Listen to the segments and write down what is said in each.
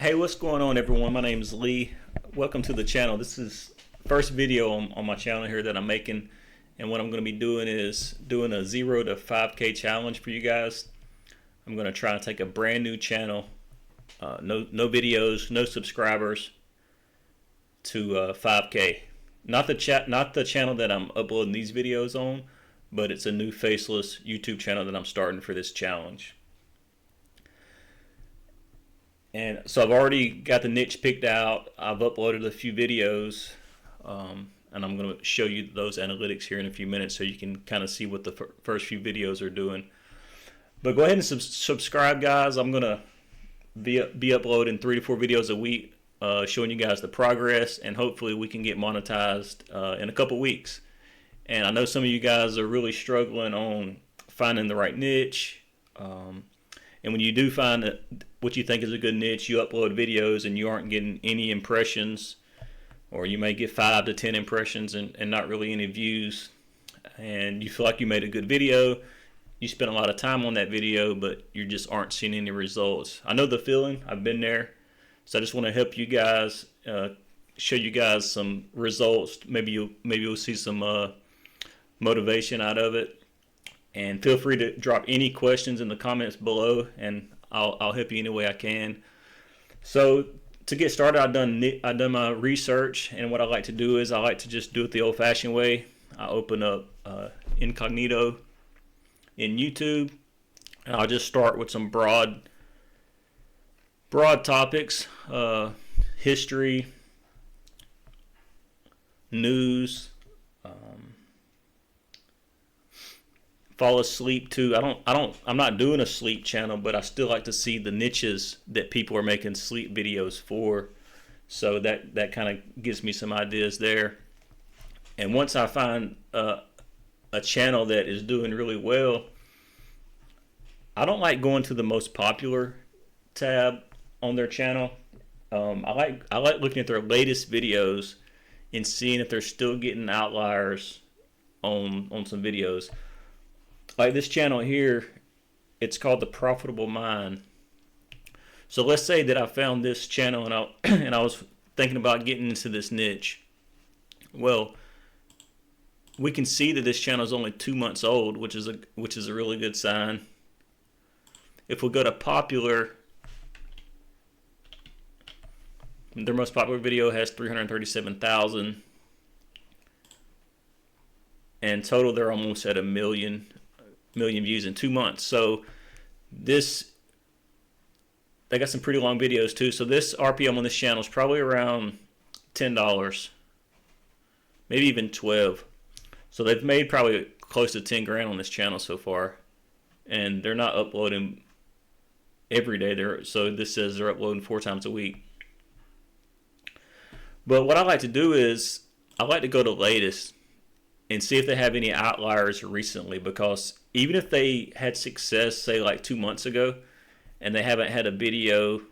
Hey, what's going on, everyone? My name is Lee. Welcome to the channel. This is first video on my channel here that I'm making, and what I'm going to be doing is doing a 0 to 5K challenge for you guys. I'm going to try and take a brand new channel, no videos, no subscribers, to 5K. Not the channel that I'm uploading these videos on, but it's a new Faceless YouTube channel that I'm starting for this challenge. And so I've already got the niche picked out. I've uploaded a few videos, and I'm going to show you those analytics here in a few minutes so you can kind of see what the first few videos are doing. But go ahead and subscribe, guys. I'm going to be uploading 3 to 4 videos a week, showing you guys the progress, and hopefully we can get monetized in a couple weeks. And I know some of you guys are really struggling on finding the right niche. And when you do find what you think is a good niche, you upload videos and you aren't getting any impressions, or you may get 5 to 10 impressions and not really any views, and you feel like you made a good video, you spent a lot of time on that video, but you just aren't seeing any results. I know the feeling. I've been there. So I just want to help you guys, show you guys some results. Maybe you'll see some motivation out of it. And feel free to drop any questions in the comments below, and I'll help you any way I can. So to get started, I've done my research, and what I like to do is I like to just do it the old-fashioned way. I open up incognito in YouTube, and I'll just start with some broad topics, history, news. Fall asleep too. I'm not doing a sleep channel, but I still like to see the niches that people are making sleep videos for. So that kind of gives me some ideas there. And once I find a channel that is doing really well, I don't like going to the most popular tab on their channel. I like looking at their latest videos and seeing if they're still getting outliers on some videos. Like this channel here, it's called The Profitable Mind. So let's say that I found this channel and I was thinking about getting into this niche. Well, we can see that this channel is only 2 months old, which is a really good sign. If we go to popular, their most popular video has 337,000, and total they're almost at a million views in 2 months. So they got some pretty long videos too. So this RPM on this channel is probably around $10, maybe even 12. So they've made probably close to 10 grand on this channel so far, and they're not uploading every day. So this says they're uploading 4 times a week. But what I like to do is I like to go to latest and see if they have any outliers recently, because even if they had success, say like 2 months ago, and they haven't had a video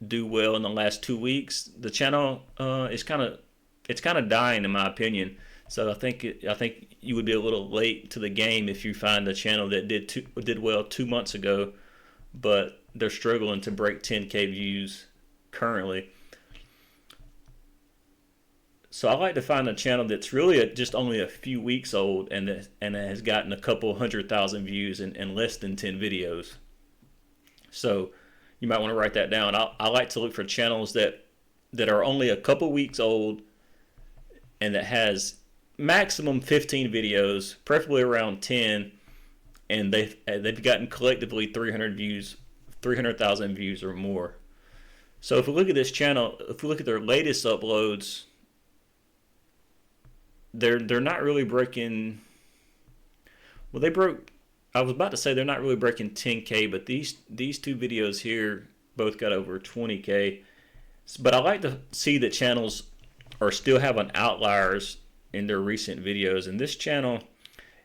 do well in the last 2 weeks, the channel is kind of dying in my opinion. So I think you would be a little late to the game if you find a channel that did well 2 months ago, but they're struggling to break 10K views currently. So I like to find a channel that's really just only a few weeks old and it has gotten a couple 100,000 views in less than 10 videos. So you might want to write that down. I like to look for channels that are only a couple weeks old and that has maximum 15 videos, preferably around 10, and they've gotten collectively 300,000 views or more. So if we look at this channel, if we look at their latest uploads, they're not really breaking. Well, I was about to say they're not really breaking 10K, but these 2 videos here both got over 20K. But I like to see that channels are still having outliers in their recent videos. And this channel,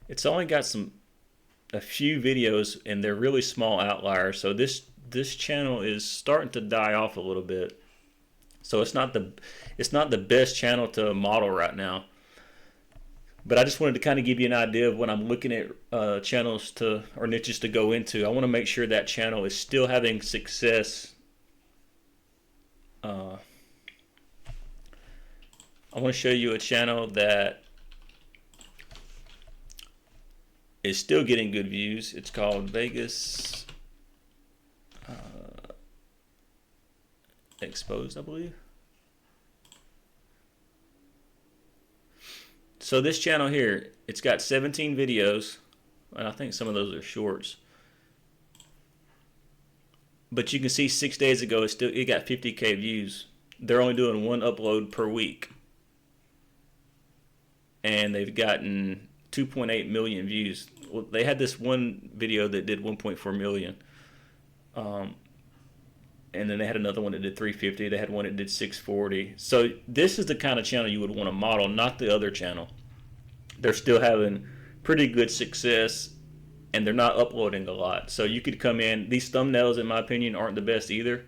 it's only got a few videos and they're really small outliers. So this channel is starting to die off a little bit. So it's not the best channel to model right now. But I just wanted to kind of give you an idea of when I'm looking at channels or niches to go into. I want to make sure that channel is still having success Uh, I want to show you a channel that is still getting good views. It's called Vegas Exposed, I believe. So this channel here, it's got 17 videos, and I think some of those are shorts. But you can see 6 days ago, it got 50K views. They're only doing one upload per week, and they've gotten 2.8 million views. Well, they had this one video that did 1.4 million, and then they had another one that did 350. They had one that did 640. So this is the kind of channel you would want to model, not the other channel. They're still having pretty good success, and they're not uploading a lot. So you could come in. These thumbnails, in my opinion, aren't the best either.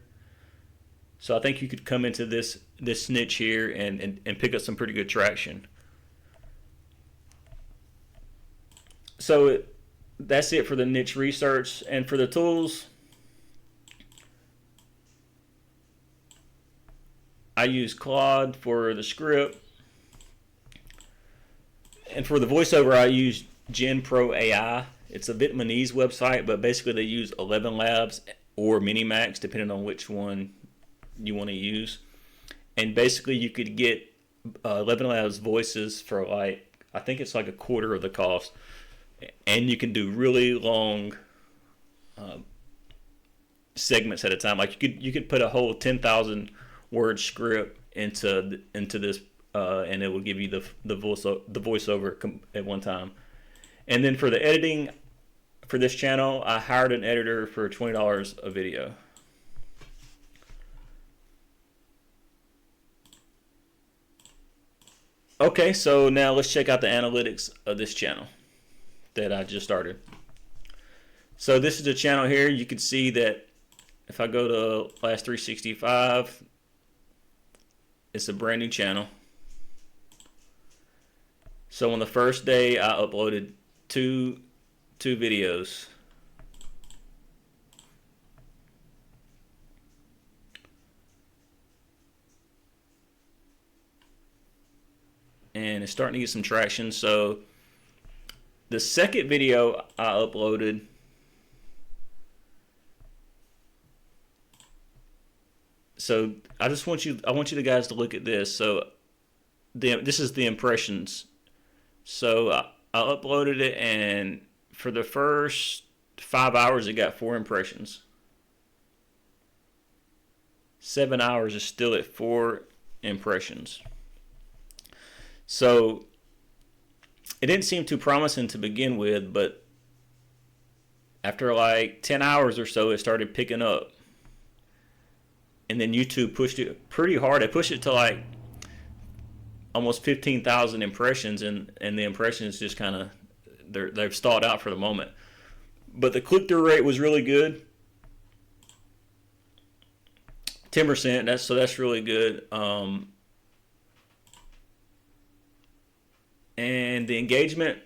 So I think you could come into this niche here and pick up some pretty good traction. So that's it for the niche research. And for the tools, I use Claude for the script. And for the voiceover, I use Gen Pro AI. It's a Vietnamese website, but basically they use 11 Labs or Minimax, depending on which one you want to use. And basically you could get 11 Labs voices for like, I think it's like a quarter of the cost. And you can do really long segments at a time. Like you could put a whole 10,000 word script into this, and it will give you the voiceover at one time. And then for the editing for this channel, I hired an editor for $20 a video. Okay, so now let's check out the analytics of this channel that I just started. So this is the channel here. You can see that if I go to last 365, it's a brand new channel. So on the first day, I uploaded two videos. And it's starting to get some traction. So the second video I uploaded, so I want you guys to look at this. So this is the impressions. So I uploaded it, and for the first 5 hours, it got 4 impressions. 7 hours is still at 4 impressions. So it didn't seem too promising to begin with, but after like 10 hours or so, it started picking up. And then YouTube pushed it pretty hard. They pushed it to like almost 15,000 impressions, and the impressions just kind of, they've stalled out for the moment. But the click-through rate was really good. 10%, that's really good. And the engagement,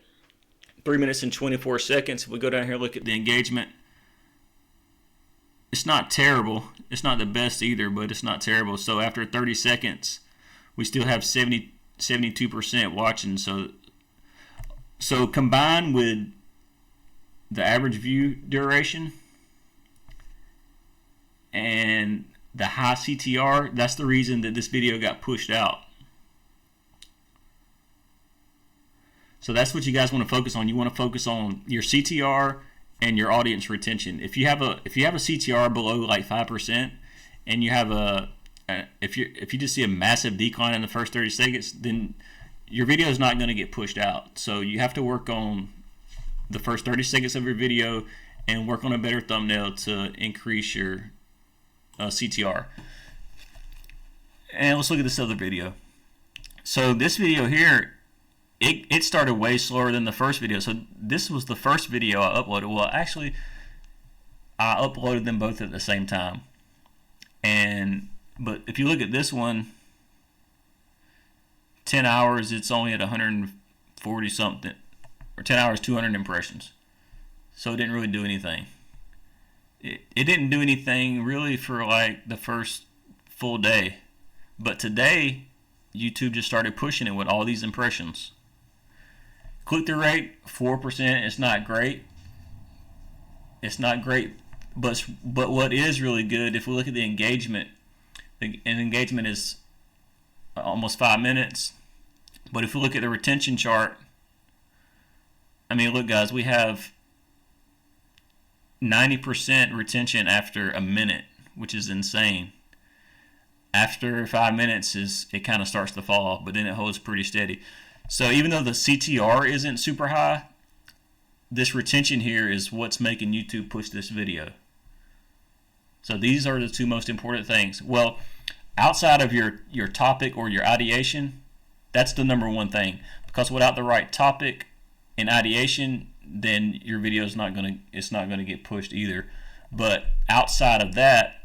3 minutes and 24 seconds. If we go down here, look at the engagement. It's not terrible. It's not the best either, but it's not terrible. So after 30 seconds, we still have 72% watching. So combined with the average view duration and the high CTR, that's the reason that this video got pushed out. So that's what you guys want to focus on. You want to focus on your CTR and your audience retention. If you have a CTR below like 5%, and you have if you just see a massive decline in the first 30 seconds, then your video is not going to get pushed out. So you have to work on the first 30 seconds of your video and work on a better thumbnail to increase your CTR. And let's look at this other video. So this video here, it started way slower than the first video. So this was the first video I uploaded. Well, actually, I uploaded them both at the same time. But if you look at this one, 10 hours, it's only at 140 something, or 10 hours, 200 impressions. So it didn't really do anything. It didn't do anything really for like the first full day. But today, YouTube just started pushing it with all these impressions. Click-through rate, 4%. It's not great. It's not great. But what is really good, if we look at the engagement, and engagement is almost 5 minutes. But if we look at the retention chart, I mean, look, guys, we have 90% retention after a minute, which is insane. After 5 minutes, it kind of starts to fall off, but then it holds pretty steady. So even though the CTR isn't super high, this retention here is what's making YouTube push this video. So these are the two most important things. Well, outside of your topic or your ideation, that's the number one thing. Because without the right topic and ideation, then your video is not gonna get pushed either. But outside of that,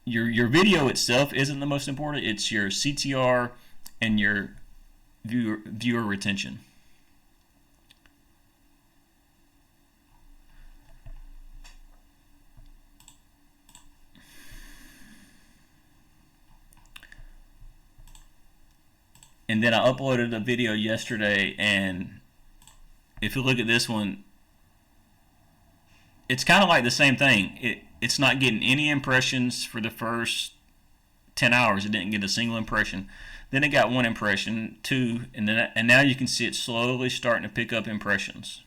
your video itself isn't the most important. It's your CTR and your viewer retention. And then I uploaded a video yesterday, and if you look at this one, it's kind of like the same thing. It's not getting any impressions for the first 10 hours. It didn't get a single impression. Then it got 1 impression, 2, and now you can see it slowly starting to pick up impressions.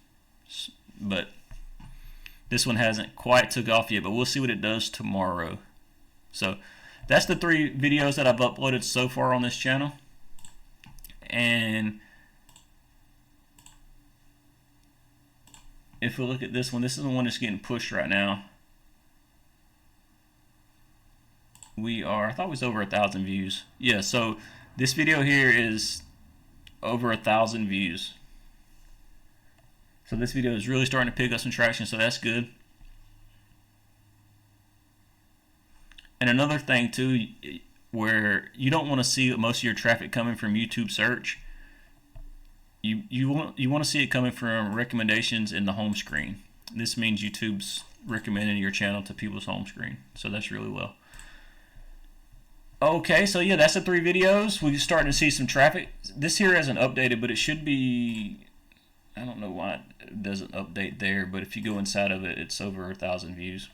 But this one hasn't quite took off yet, but we'll see what it does tomorrow. So that's the 3 videos that I've uploaded so far on this channel. And if we look at this one, this is the one that's getting pushed right now. I thought it was over 1,000 views. Yeah, so this video here is over 1,000 views. So this video is really starting to pick up some traction, so that's good. And another thing too, where you don't want to see most of your traffic coming from YouTube search. You want to see it coming from recommendations in the home screen. This means YouTube's recommending your channel to people's home screen. So that's really well. Okay, so yeah, that's the 3 videos. We're starting to see some traffic. This here hasn't updated, but it should be. I don't know why it doesn't update there, but if you go inside of it, it's over 1,000 views.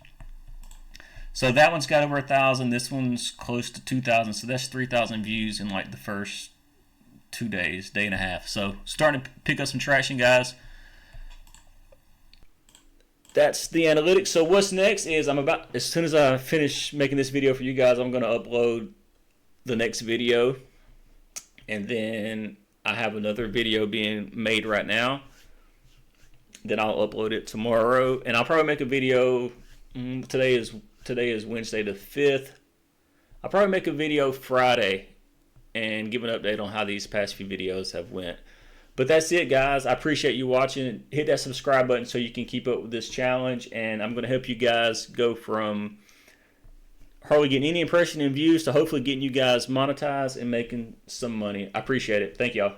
So that one's got over 1,000. This one's close to 2,000. So that's 3,000 views in like the first 2 days, day and a half. So starting to pick up some traction, guys. That's the analytics. So what's next is as soon as I finish making this video for you guys, I'm going to upload the next video. And then I have another video being made right now. Then I'll upload it tomorrow. And I'll probably make a video. Today is Wednesday the 5th. I'll probably make a video Friday and give an update on how these past few videos have went. But that's it, guys. I appreciate you watching. Hit that subscribe button so you can keep up with this challenge. And I'm going to help you guys go from hardly getting any impression and views to hopefully getting you guys monetized and making some money. I appreciate it. Thank y'all.